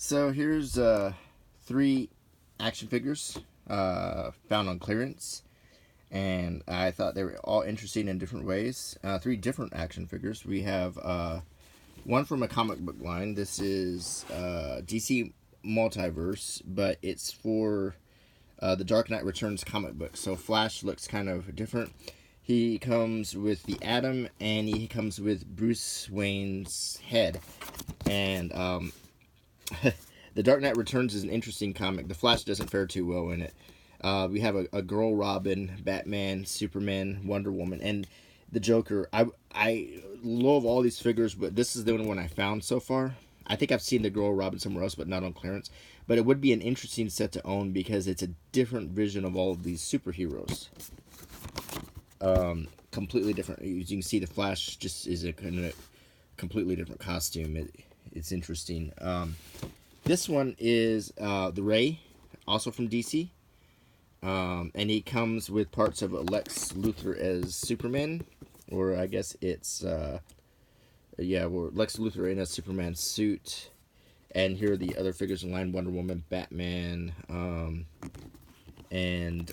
So here's 3 action figures found on clearance, and I thought they were all interesting in different ways. 3 different action figures. We have one from a comic book line. This is DC Multiverse, but it's for the Dark Knight Returns comic book. So Flash looks kind of different. He comes with the Atom, and he comes with Bruce Wayne's head. And The Dark Knight Returns is an interesting comic. The Flash doesn't fare too well in it. We have a girl Robin, Batman, Superman, Wonder Woman, and the Joker. I love all these figures, but this is the only one I found so far. I think I've seen the girl Robin somewhere else, but not on clearance. But it would be an interesting set to own because it's a different vision of all of these superheroes. Completely different. As you can see, the Flash just is a completely different costume. It's interesting. This one is the Ray, also from DC. And he comes with parts of Lex Luthor as Superman. Or I guess it's, Lex Luthor in a Superman suit. And here are the other figures in line: Wonder Woman, Batman, and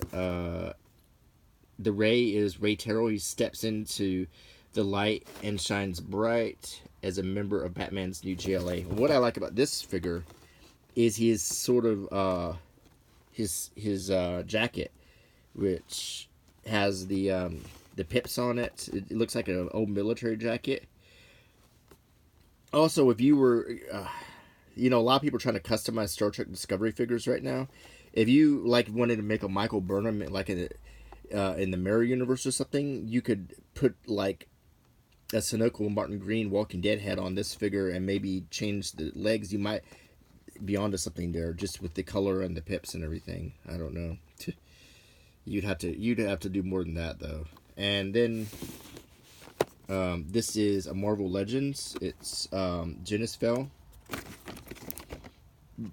the Ray is Ray Terrell. He steps into the light and shines bright as a member of Batman's new JLA. What I like about this figure is his sort of his jacket, which has the pips on it. It looks like an old military jacket. Also, if you were, a lot of people are trying to customize Star Trek Discovery figures right now. If you wanted to make a Michael Burnham in the Mirror universe or something, you could put a Sunoco Martin Green Walking Dead head on this figure and maybe change the legs. You might be onto something there just with the color and the pips and everything. I don't know. You'd have to do more than that though. And then this is a Marvel Legends. It's Genisfell.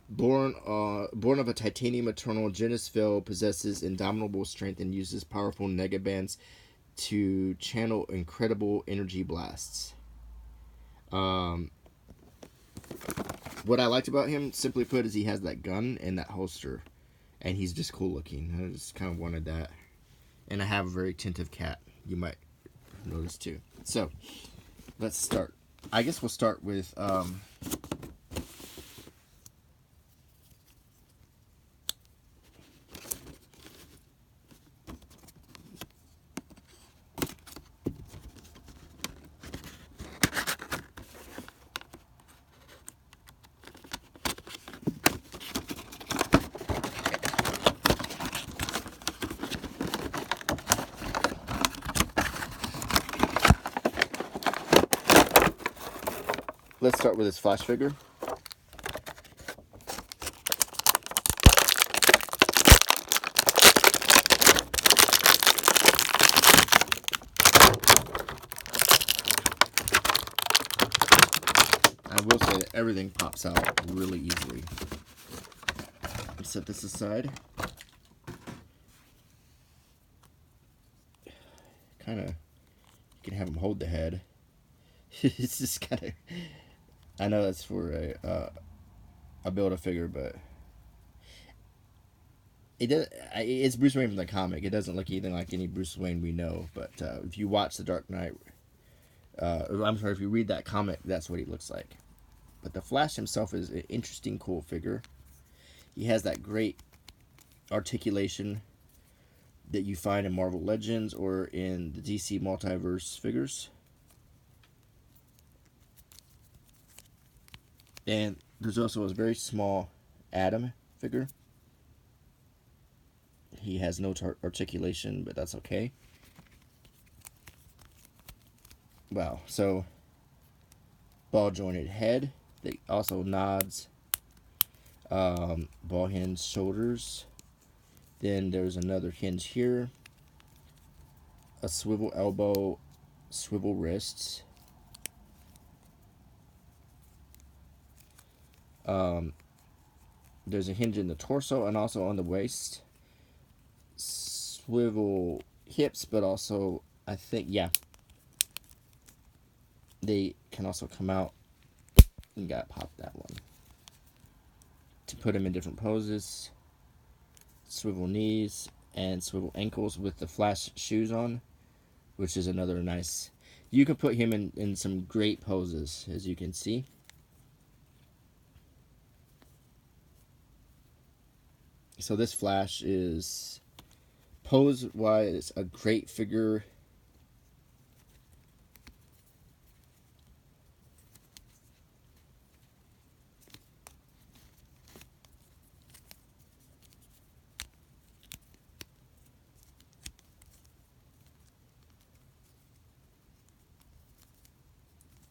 Born of a titanium eternal, Genisfell possesses indomitable strength and uses powerful negabands to channel incredible energy blasts. What I liked about him, simply put, is he has that gun and that holster, and he's just cool looking. I just kind of wanted that. And I have a very attentive cat. You might notice too. So let's start. I guess we'll start with let's start with this Flash figure. I will say that everything pops out really easily. Let's set this aside. Kind of, you can have him hold the head. It's just kind of, I know that's for a Build-A-Figure, but it's Bruce Wayne from the comic. It doesn't look anything like any Bruce Wayne we know, but if you watch The Dark Knight, if you read that comic, that's what he looks like. But the Flash himself is an interesting, cool figure. He has that great articulation that you find in Marvel Legends or in the DC Multiverse figures. And there's also a very small Atom figure. He has no articulation, but that's okay. Wow, so ball jointed head that also nods. Ball hinge shoulders. Then there's another hinge here. A swivel elbow, swivel wrists. There's a hinge in the torso and also on the waist. Swivel hips, but also, I think, they can also come out. You gotta pop that one. to put him in different poses. Swivel knees and swivel ankles with the Flash shoes on, which is another nice. You can put him in some great poses, as you can see. So this Flash is, pose-wise, a great figure.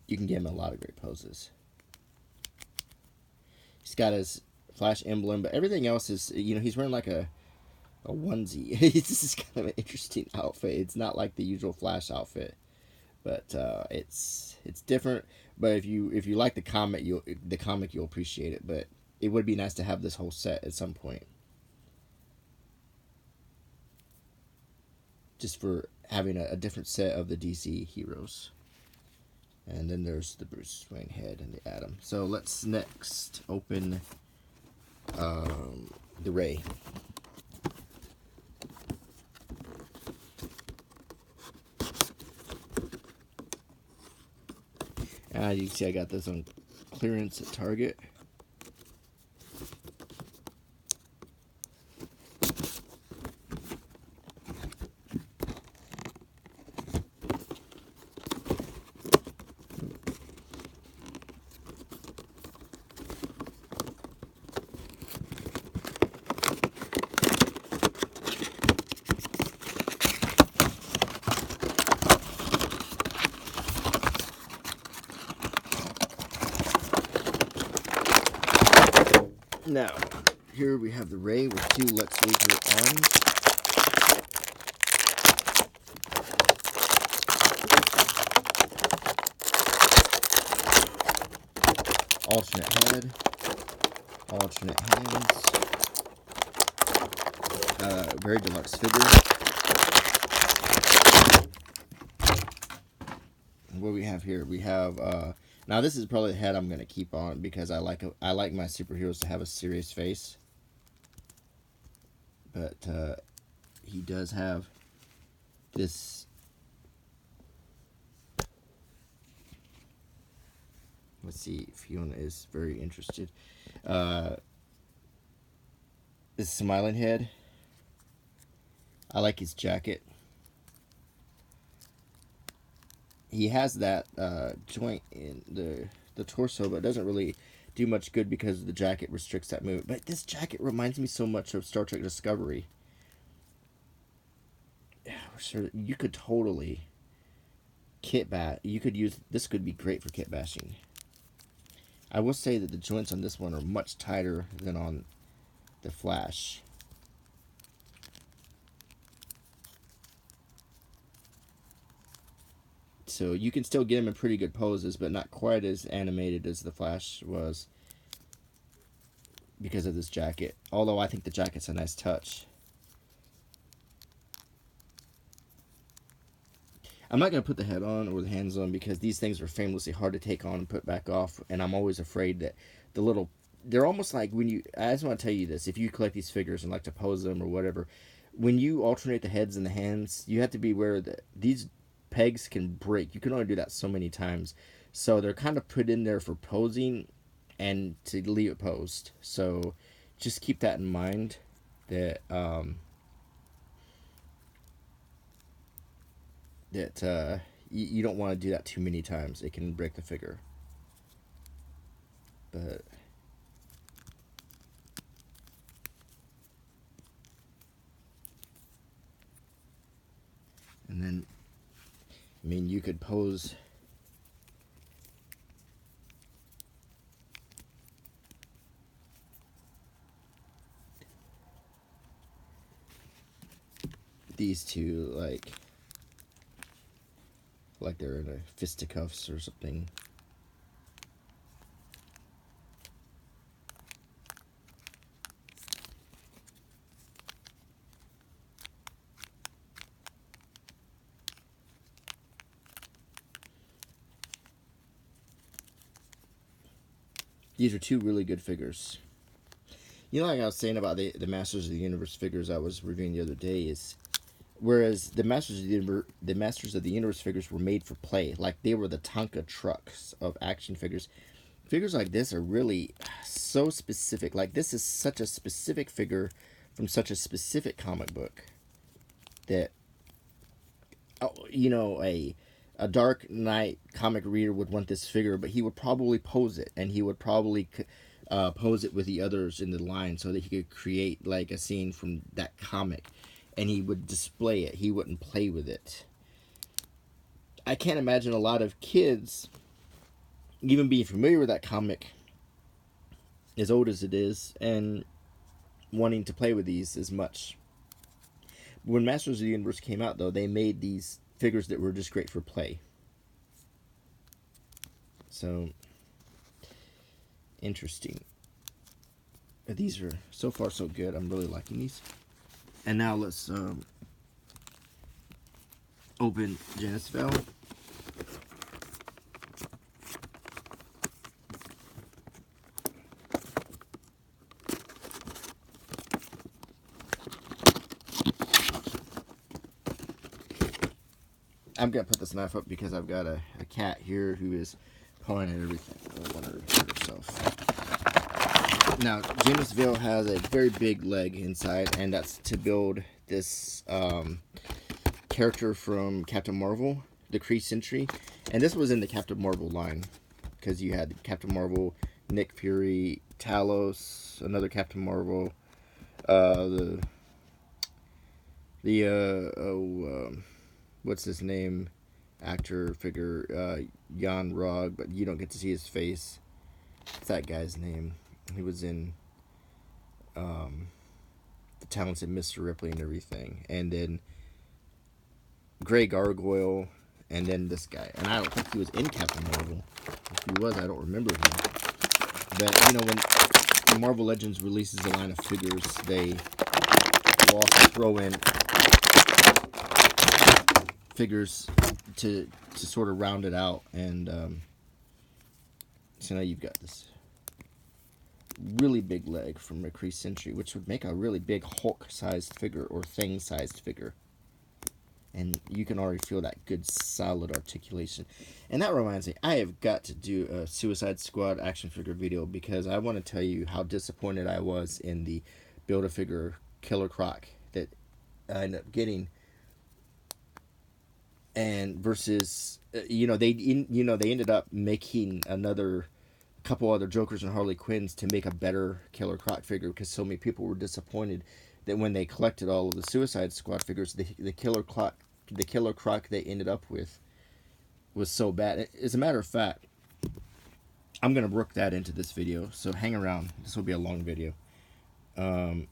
You can get him a lot of great poses. He's got his Flash emblem, but everything else is, he's wearing like a onesie. This is kind of an interesting outfit. It's not like the usual Flash outfit, but it's different. But if you like the comic, you'll appreciate it. But it would be nice to have this whole set at some point, just for having a different set of the DC heroes. And then there's the Bruce Wayne head and the Atom. So let's next open the Ray. You can see I got this on clearance at Target. Now, here we have the Ray with two Lex Luthor arms. Alternate head. Alternate hands. Very deluxe figure. What we have here? We have now this is probably the head I'm gonna keep on because I like my superheroes to have a serious face. But he does have this. Let's see if Fiona is very interested. This smiling head. I like his jacket. He has that joint in the torso, but it doesn't really do much good because the jacket restricts that movement. But this jacket reminds me so much of Star Trek Discovery. Sure, you could totally kit bash. You could use this. Could be great for kit bashing. I will say that the joints on this one are much tighter than on the Flash. So you can still get him in pretty good poses, but not quite as animated as the Flash was because of this jacket. Although I think the jacket's a nice touch. I'm not going to put the head on or the hands on because these things are famously hard to take on and put back off. And I'm always afraid that they're almost like when you, I just want to tell you this, if you collect these figures and like to pose them or whatever, when you alternate the heads and the hands, you have to be aware that these pegs can break. You can only do that so many times. So they're kind of put in there for posing and to leave it posed. So just keep that in mind that you don't want to do that too many times. It can break the figure. But and then I mean you could pose these two like they're in a fisticuffs or something. These are two really good figures. You know, like I was saying about the Masters of the Universe figures I was reviewing the other day, is whereas the Masters of the Universe figures were made for play, like they were the Tonka trucks of action figures. Figures like this are really so specific. Like this is such a specific figure from such a specific comic book that, you know, a Dark Knight comic reader would want this figure, but he would probably pose it, and he would probably pose it with the others in the line so that he could create like a scene from that comic, and he would display it. He wouldn't play with it. I can't imagine a lot of kids even being familiar with that comic, as old as it is, and wanting to play with these as much. When Masters of the Universe came out, though, they made these figures that were just great for play. So, interesting. These are so far so good. I'm really liking these. And now let's open Janice Vale. I'm gonna put this knife up because I've got a cat here who is pawing at everything. I don't want her to hurt herself. Now, Janice Vale has a very big leg inside, and that's to build this character from Captain Marvel, the Kree Sentry. And this was in the Captain Marvel line, because you had Captain Marvel, Nick Fury, Talos, another Captain Marvel, what's his name, actor figure, Jan Rog, but you don't get to see his face. What's that guy's name? He was in The Talented Mr. Ripley and everything. And then Grey Gargoyle, and then this guy. And I don't think he was in Captain Marvel. If he was, I don't remember him. But, you know, when Marvel Legends releases a line of figures, they will also throw in figures to sort of round it out. And so now you've got this really big leg from a Kree Sentry, which would make a really big Hulk-sized figure or Thing-sized figure. And you can already feel that good, solid articulation. And that reminds me, I have got to do a Suicide Squad action figure video because I want to tell you how disappointed I was in the Build-A-Figure Killer Croc that I ended up getting. And versus, they ended up making another couple other Jokers and Harley Quinns to make a better Killer Croc figure because so many people were disappointed that when they collected all of the Suicide Squad figures, the Killer Croc they ended up with was so bad. As a matter of fact, I'm gonna work that into this video, so hang around. This will be a long video. And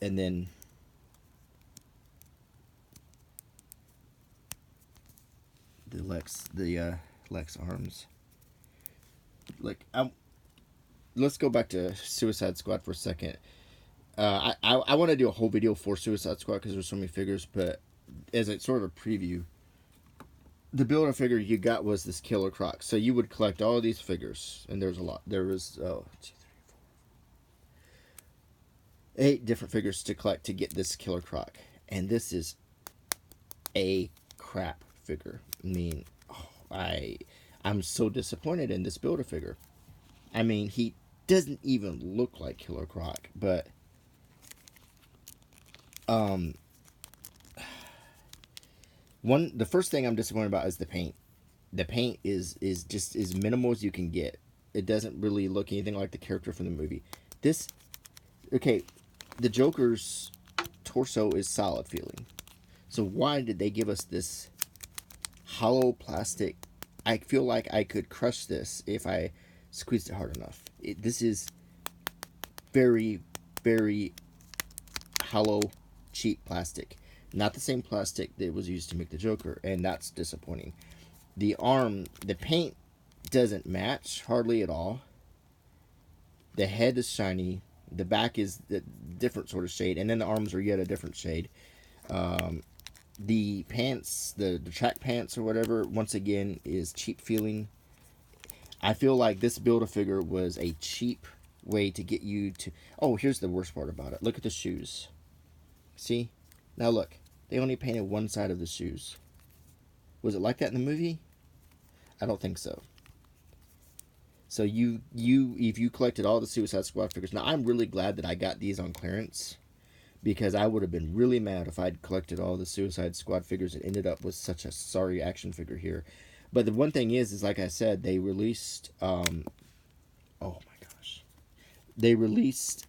then the Lex arms. Like, let's go back to Suicide Squad for a second. I want to do a whole video for Suicide Squad because there's so many figures, but as a sort of a preview, the Build-A-Figure you got was this Killer Croc. So you would collect all of these figures, and there's a lot. There was 8 different figures to collect to get this Killer Croc, and this is a crap figure. I mean, I'm so disappointed in this Build-A-Figure. I mean, he doesn't even look like Killer Croc, but the first thing I'm disappointed about is the paint. The paint is just as minimal as you can get. It doesn't really look anything like the character from the movie. The Joker's torso is solid feeling. So why did they give us this hollow plastic? I feel like I could crush this if I squeezed it hard enough. This is very, very hollow, cheap plastic. Not the same plastic that was used to make the Joker, and that's disappointing. The paint doesn't match hardly at all. The head is shiny. The back is a different sort of shade, and then the arms are yet a different shade. The pants, the track pants or whatever, once again, is cheap feeling. I feel like this Build-A-Figure was a cheap way to get you to. Oh, here's the worst part about it. Look at the shoes. See? Now look. They only painted one side of the shoes. Was it like that in the movie? I don't think so. So if you collected all the Suicide Squad figures. Now I'm really glad that I got these on clearance, because I would have been really mad if I'd collected all the Suicide Squad figures and ended up with such a sorry action figure here. But the one thing is like I said, they released oh my gosh. They released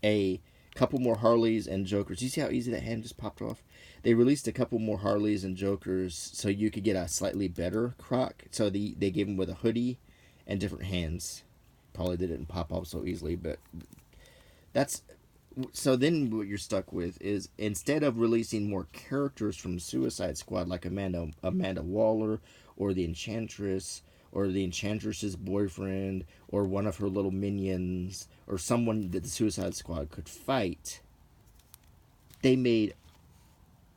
a couple more Harleys and Jokers. You see how easy that hand just popped off? They released a couple more Harleys and Jokers so you could get a slightly better Croc. So they gave them with a hoodie and different hands. Probably they didn't pop off so easily, but that's. So then what you're stuck with is, instead of releasing more characters from Suicide Squad like Amanda Waller or the Enchantress or the Enchantress's boyfriend or one of her little minions or someone that the Suicide Squad could fight, they made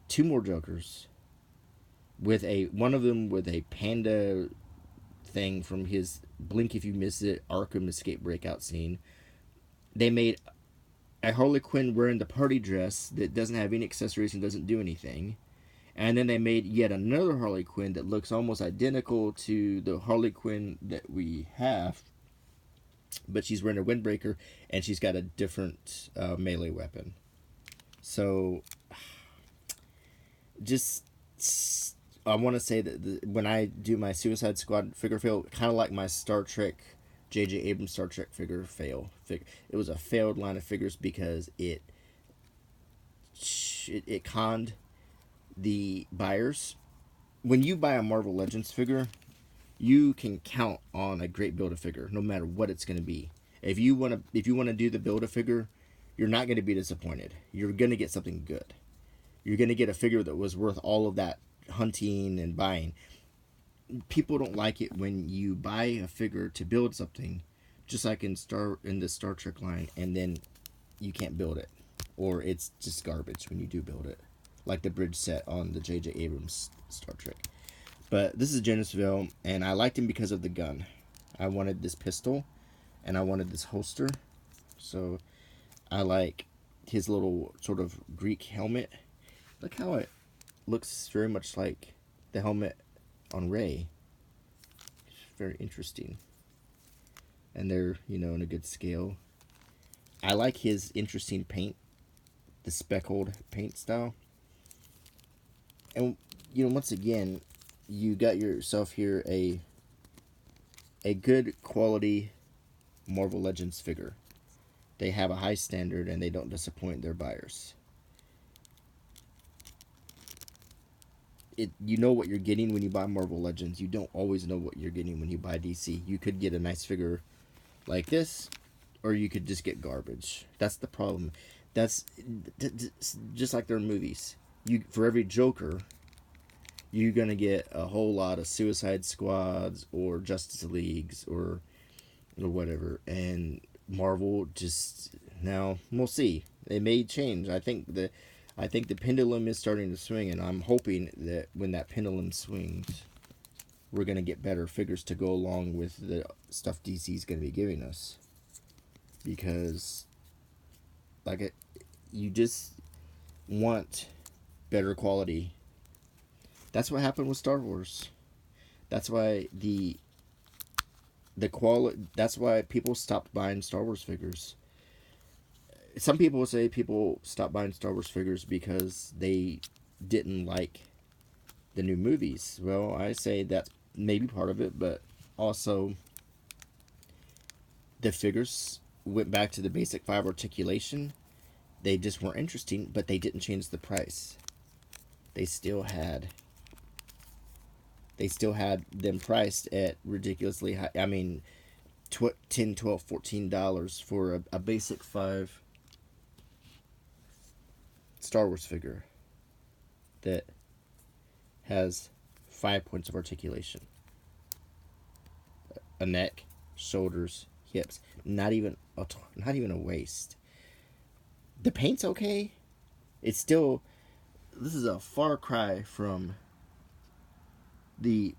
two more Jokers with one of them with a panda thing from his Blink If You Miss It Arkham Escape breakout scene. They made a Harley Quinn wearing the party dress that doesn't have any accessories and doesn't do anything. And then they made yet another Harley Quinn that looks almost identical to the Harley Quinn that we have, but she's wearing a windbreaker and she's got a different melee weapon. So, just I want to say that when I do my Suicide Squad figure fail, kind of like my Star Trek, J.J. Abrams Star Trek figure fail. It was a failed line of figures because it conned the buyers. When you buy a Marvel Legends figure, you can count on a great Build-A-Figure, no matter what it's going to be. If you want to do the Build-A-Figure, you're not going to be disappointed. You're going to get something good. You're going to get a figure that was worth all of that hunting and buying. People don't like it when you buy a figure to build something, just like in the Star Trek line, and then you can't build it, or it's just garbage when you do build it, like the bridge set on the J.J. Abrams Star Trek. But this is Genesville, and I liked him because of the gun. I wanted this pistol, and I wanted this holster, so I like his little sort of Greek helmet. Look how it looks very much like the helmet on Rey. It's very interesting. And they're, in a good scale. I like his interesting paint, the speckled paint style. And, once again, you got yourself here a good quality Marvel Legends figure. They have a high standard and they don't disappoint their buyers. You know what you're getting when you buy Marvel Legends. You don't always know what you're getting when you buy DC. You could get a nice figure like this, or you could just get garbage. That's the problem. That's just like their movies. For every Joker, you're gonna get a whole lot of Suicide Squads or Justice Leagues or whatever. And Marvel just, now we'll see. It may change. I think the pendulum is starting to swing, and I'm hoping that when that pendulum swings, we're going to get better figures to go along with the stuff DC is going to be giving us. Because, you just want better quality. That's what happened with Star Wars. That's why the quality. That's why people stopped buying Star Wars figures. Some people say people stopped buying Star Wars figures because they didn't like the new movies. Well, I say that's maybe part of it, but also the figures went back to the basic 5 articulation. They just weren't interesting, but they didn't change the price. They still had them priced at ridiculously high. I mean, $10, $12, $14 for a basic 5 Star Wars figure that has 5 points of articulation. A neck, shoulders, hips, not even a waist. The paint's okay. It's still, this is a far cry from the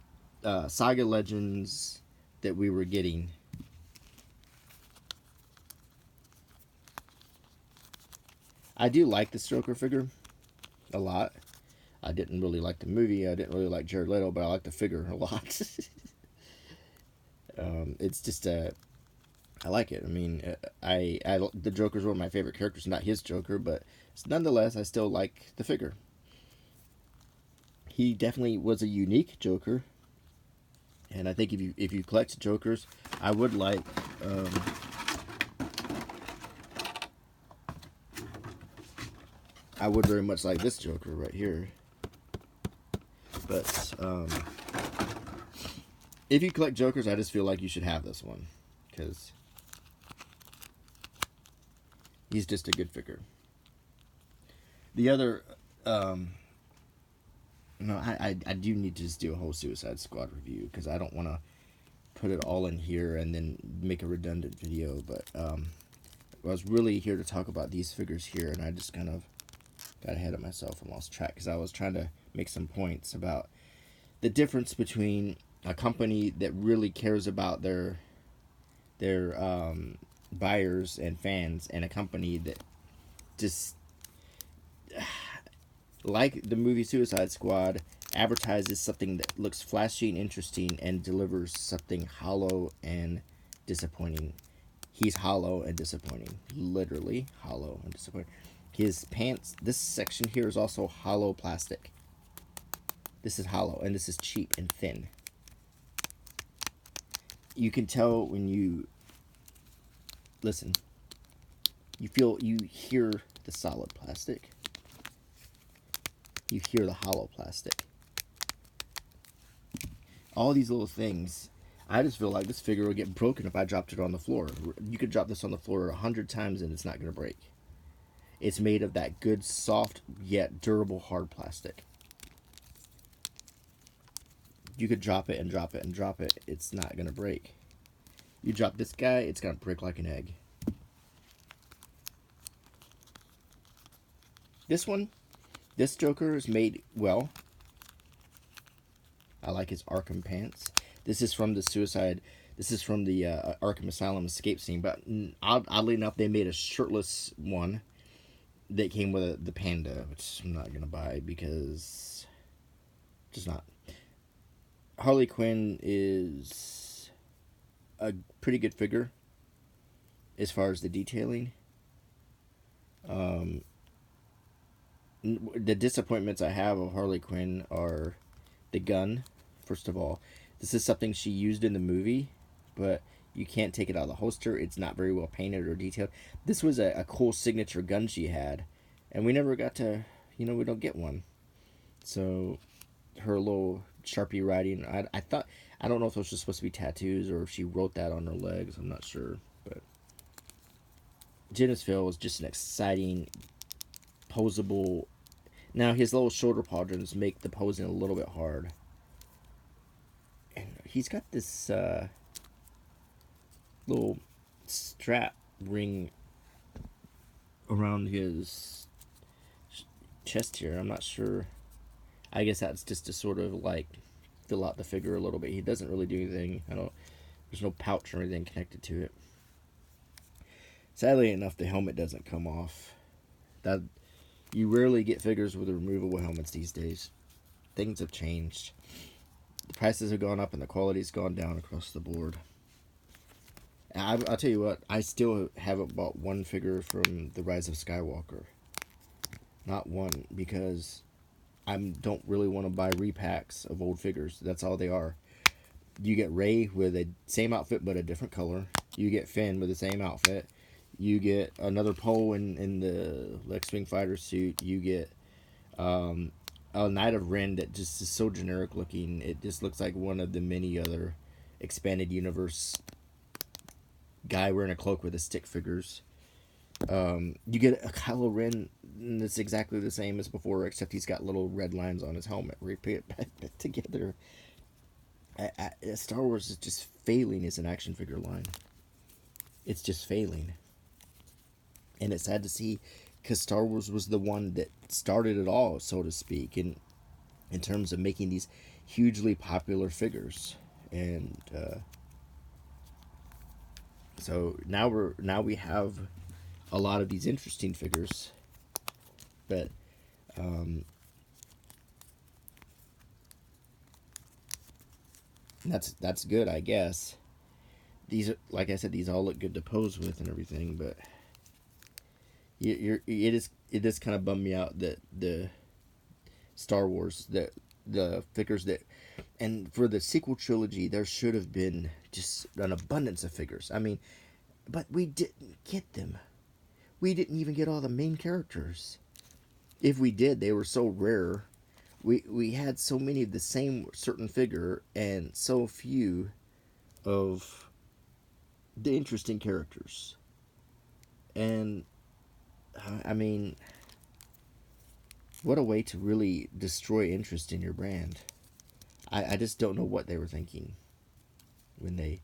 Saga Legends that we were getting I do like the Joker figure a lot. I didn't really like the movie. I didn't really like Jared Leto, but I like the figure a lot. It's just I like it. I mean, the Joker's one of my favorite characters. Not his Joker, but nonetheless, I still like the figure. He definitely was a unique Joker, and I think if you collect Jokers, I would like. I would very much like this Joker right here. But if you collect Jokers, I just feel like you should have this one because he's just a good figure. The other, no, I do need to just do a whole Suicide Squad review because I don't want to put it all in here and then make a redundant video. But I was really here to talk about these figures here, and I just kind of got ahead of myself and lost track because I was trying to make some points about the difference between a company that really cares about their buyers and fans and a company that just like the movie Suicide Squad advertises something that looks flashy and interesting and delivers something hollow and disappointing. He's hollow and disappointing. Literally hollow and disappointing. His pants, this section here is also hollow plastic. This is hollow and this is cheap and thin. You can tell when you listen. You hear the solid plastic. You hear the hollow plastic. All these little things. I just feel like this figure would get broken if I dropped it on the floor. You could drop this on the floor 100 times and it's not going to break. It's made of that good, soft, yet durable, hard plastic. You could drop it and drop it and drop it. It's not going to break. You drop this guy, it's going to break like an egg. This Joker is made well. I like his Arkham pants. This is from the Arkham Asylum escape scene. But oddly enough, they made a shirtless one that came with the panda, which I'm not gonna buy because just not. Harley Quinn is a pretty good figure as far as the detailing. The disappointments I have of Harley Quinn are the gun. First of all, this is something she used in the movie, but you can't take it out of the holster. It's not very well painted or detailed. This was a cool signature gun she had, and we never got to, we don't get one. So her little Sharpie writing, I don't know if those were supposed to be tattoos or if she wrote that on her legs. I'm not sure, but Genesville was just an exciting, posable. Now his little shoulder pauldrons make the posing a little bit hard. And he's got this little strap ring around his chest here. I'm not sure. I guess that's just to sort of like fill out the figure a little bit. He doesn't really do anything. There's no pouch or anything connected to it. Sadly enough, the helmet doesn't come off. That you rarely get figures with removable helmets these days. Things have changed. The prices have gone up and the quality's gone down across the board. I'll tell you what, I still haven't bought one figure from The Rise of Skywalker. Not one, because I don't really want to buy repacks of old figures. That's all they are. You get Rey with the same outfit but a different color. You get Finn with the same outfit. You get another Poe in the X-Wing fighter suit. You get a Knight of Ren that just is so generic looking. It just looks like one of the many other expanded universe guy wearing a cloak with a stick figures. You get a Kylo Ren that's exactly the same as before, except he's got little red lines on his helmet. We put it back together. Star Wars is just failing as an action figure line. It's just failing. And it's sad to see, because Star Wars was the one that started it all, so to speak, in terms of making these hugely popular figures. And so now we have a lot of these interesting figures, But that's good, I guess. These are, like I said, these all look good to pose with and everything. But it is kind of bummed me out that the Star Wars, the figures that, and for the sequel trilogy, there should have been just an abundance of figures. I mean, but we didn't get them. We didn't even get all the main characters. If we did, they were so rare. We had so many of the same certain figure and so few of the interesting characters. And I mean, what a way to really destroy interest in your brand. I just don't know what they were thinking when they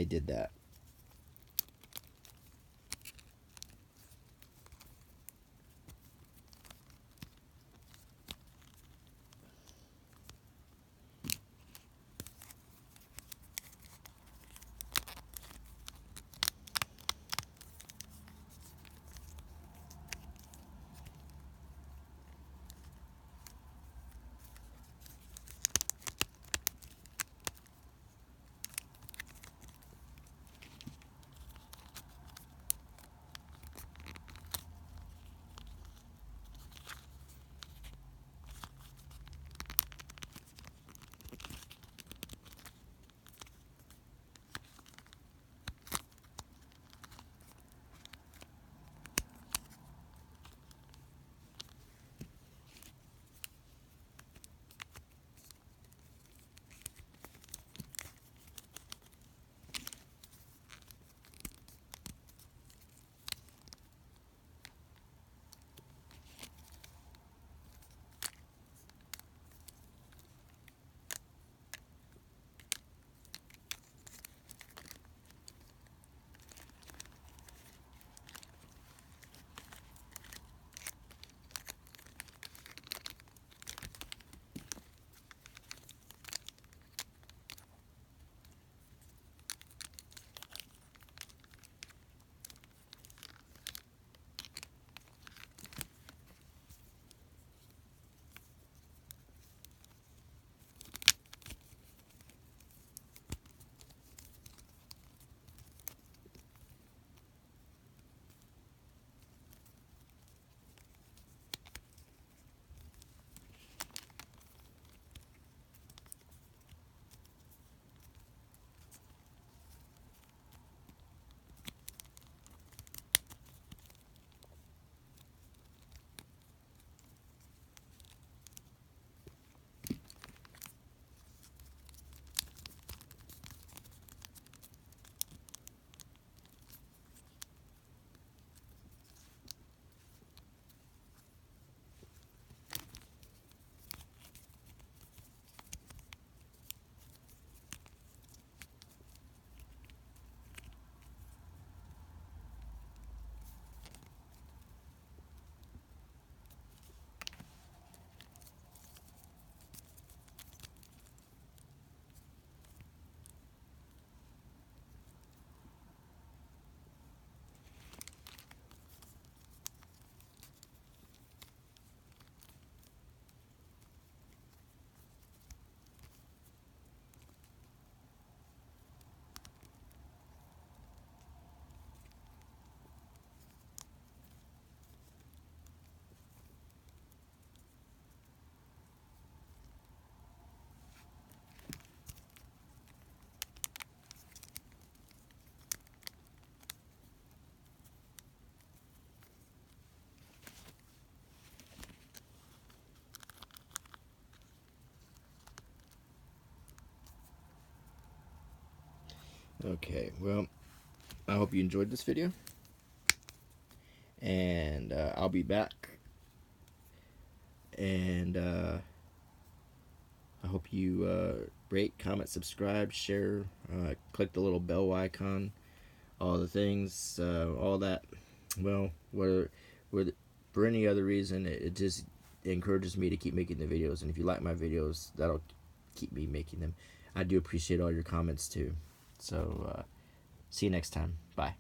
did that. Okay, well, I hope you enjoyed this video, and I'll be back. And I hope you rate, comment, subscribe, share, click the little bell icon, all the things, all that. Well, whether for any other reason, it just encourages me to keep making the videos. And if you like my videos, that'll keep me making them. I do appreciate all your comments too. So, see you next time. Bye.